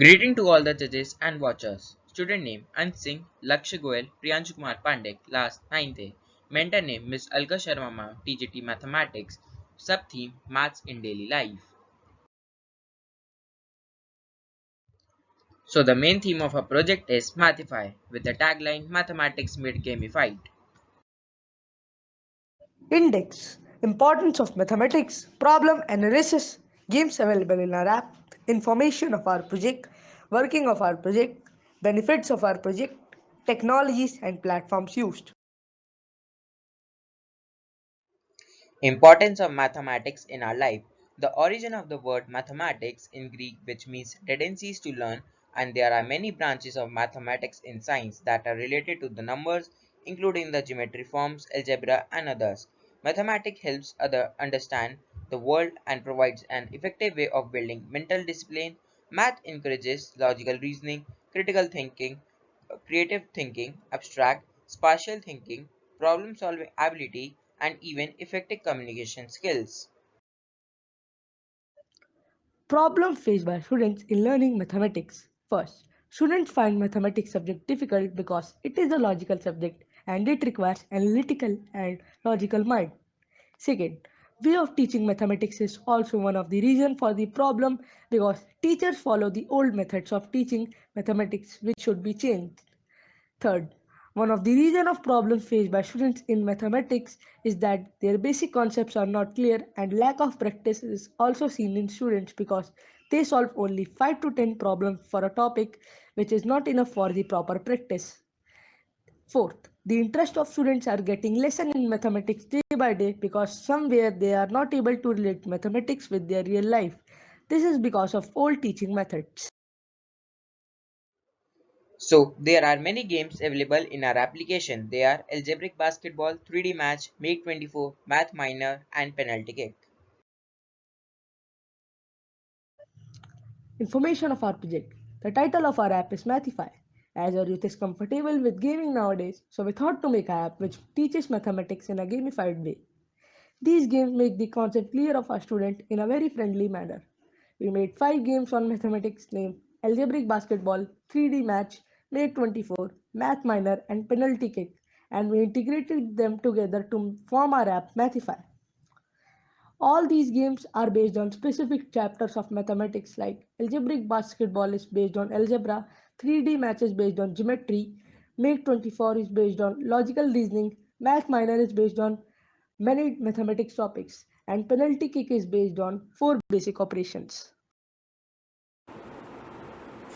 Greeting to all the judges and watchers. Student name Ansing Lakshya Goel Priyanshu Kumar Pandey, class 9th A. Mentor name Miss Alka Sharma Ma'am, TGT Mathematics. Sub theme Maths in Daily Life. So the main theme of our project is Mathify with the tagline Mathematics Made Gamified. Index, importance of mathematics, problem analysis, games available in our app, information of our project, working of our project, benefits of our project, technologies and platforms used. Importance of mathematics in our life. The origin of the word mathematics in Greek, which means tendencies to learn, and there are many branches of mathematics in science that are related to the numbers, including the geometry forms, algebra, and others. Mathematics helps other understand the world and provides an effective way of building mental discipline. Math encourages logical reasoning, critical thinking, creative thinking, abstract, spatial thinking, problem solving ability, and even effective communication skills. Problem faced by students in learning mathematics. First, students find mathematics subject difficult because it is a logical subject and it requires analytical and logical mind. Second, way of teaching mathematics is also one of the reasons for the problem because teachers follow the old methods of teaching mathematics which should be changed. Third, one of the reasons of problems faced by students in mathematics is that their basic concepts are not clear and lack of practice is also seen in students because they solve only 5 to 10 problems for a topic which is not enough for the proper practice. Fourth, the interest of students are getting lesser in mathematics day by day because somewhere they are not able to relate mathematics with their real life. This is because of old teaching methods. So there are many games available in our application. They are algebraic basketball, 3D match, Make 24, Math Minor, and Penalty Kick. Information of our project. The title of our app is Mathify. As our youth is comfortable with gaming nowadays, so we thought to make an app which teaches mathematics in a gamified way. These games make the concept clear of our student in a very friendly manner. We made 5 games on mathematics named Algebraic Basketball, 3D Match, Make 24, Math Minor, and Penalty Kick, and we integrated them together to form our app Mathify. All these games are based on specific chapters of mathematics like algebraic basketball is based on algebra, 3D match is based on geometry, Make 24 is based on logical reasoning, Math Minor is based on many mathematics topics, and Penalty Kick is based on 4 basic operations.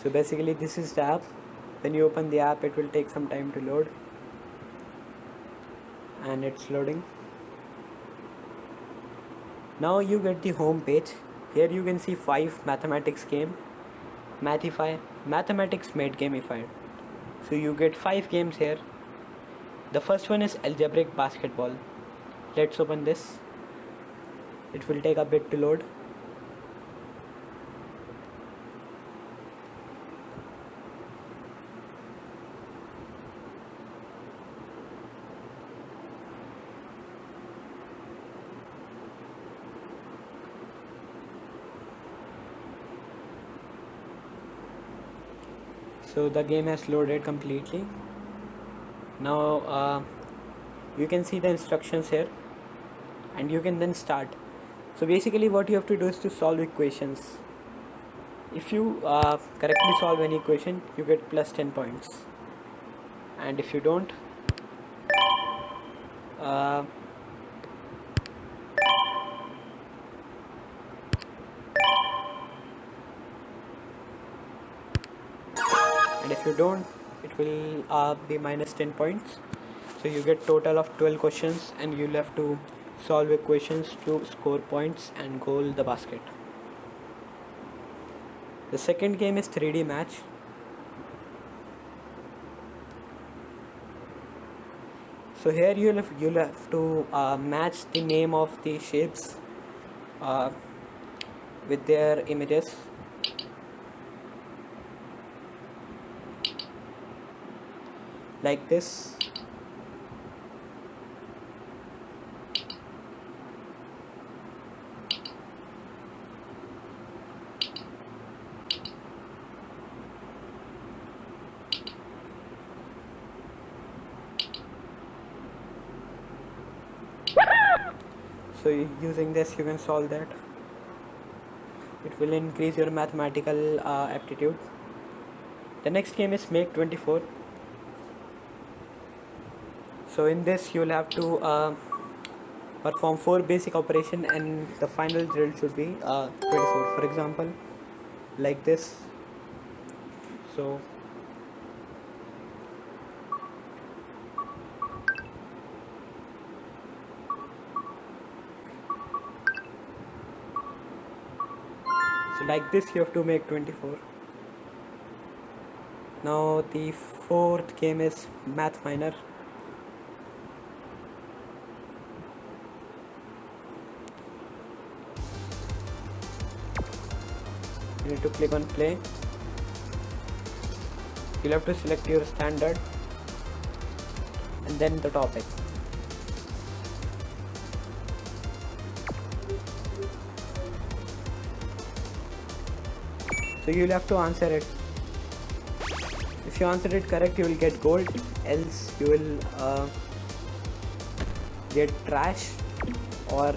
So basically this is the app. When you open the app, it will take some time to load, and it's loading. Now you get the home page. Here you can see 5 mathematics game. Mathify, mathematics made gamified. So you get 5 games here. The first one is algebraic basketball. Let's open this. It will take a bit to load. So the game has loaded completely. Now you can see the instructions here, and you can then start. So basically what you have to do is to solve equations. If you correctly solve any equation, you get plus 10 points, and if you don't, uh, and if you don't, it will be minus 10 points. So you get total of 12 questions, and you'll have to solve equations to score points and goal the basket. The second game is 3D match. So here you'll have to match the name of the shapes uh, with their images. Like this. So using this you can solve that. It will increase your mathematical aptitude. The next game is Make 24. So in this you'll have to perform 4 basic operation, and the final result should be 24. For example, like this. So like this you have to make 24. Now the fourth game is Math Miner. You need to click on play. You'll have to select your standard and then the topic. So you'll have to answer it. If you answer it correct, you will get gold, else you will get trash or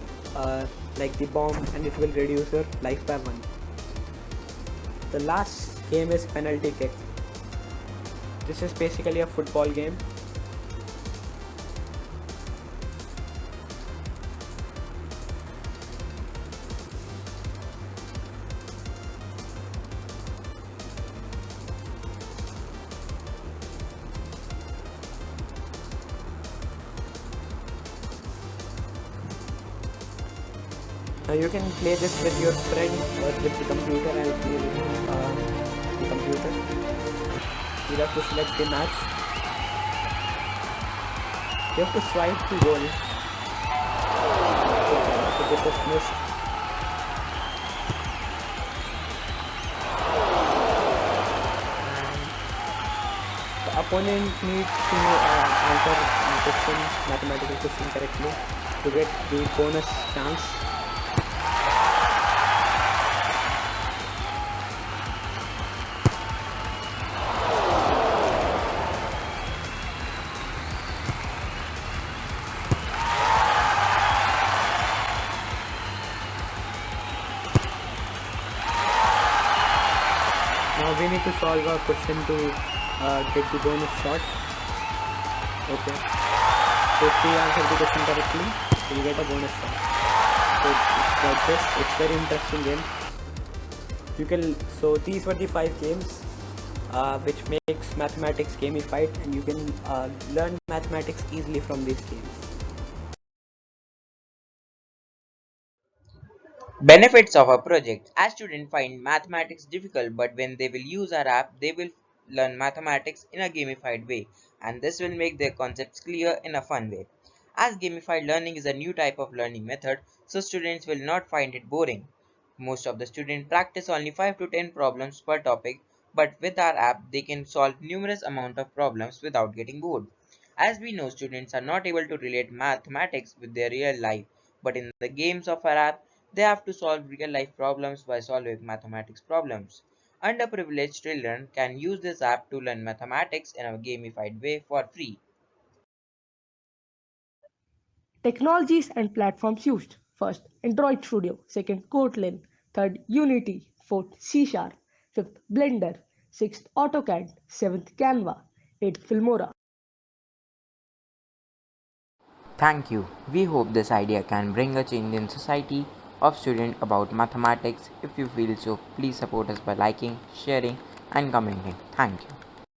like the bomb, and it will reduce your life by 1. The last game is Penalty Kick. This is basically a football game. Now you can play this with your friend or with the computer. I'll play with the computer. You have to select the match. You have to swipe to goal. So this is missed. And the opponent needs to answer the question, mathematical question correctly to get the bonus chance. Now we need to solve a question to get the bonus shot. Okay. So if we answer the question correctly, we'll get a bonus shot. So it's like this. It's very interesting game. You can. So these were the 5 games which makes mathematics gamified, and you can learn mathematics easily from these games. Benefits of a project. As students find mathematics difficult, but when they will use our app, they will learn mathematics in a gamified way, and this will make their concepts clear in a fun way. As gamified learning is a new type of learning method, so students will not find it boring. Most of the students practice only 5 to 10 problems per topic, but with our app, they can solve numerous amount of problems without getting bored. As we know, students are not able to relate mathematics with their real life, but in the games of our app, they have to solve real life problems by solving mathematics problems. Underprivileged children can use this app to learn mathematics in a gamified way for free. Technologies and platforms used. First, Android Studio. Second, Kotlin. Third, Unity. Fourth, C Sharp. Fifth, Blender. Sixth, AutoCAD. Seventh, Canva. Eighth, Filmora. Thank you. We hope this idea can bring a change in society of students about mathematics. If you feel so, please support us by liking, sharing and commenting. Thank you.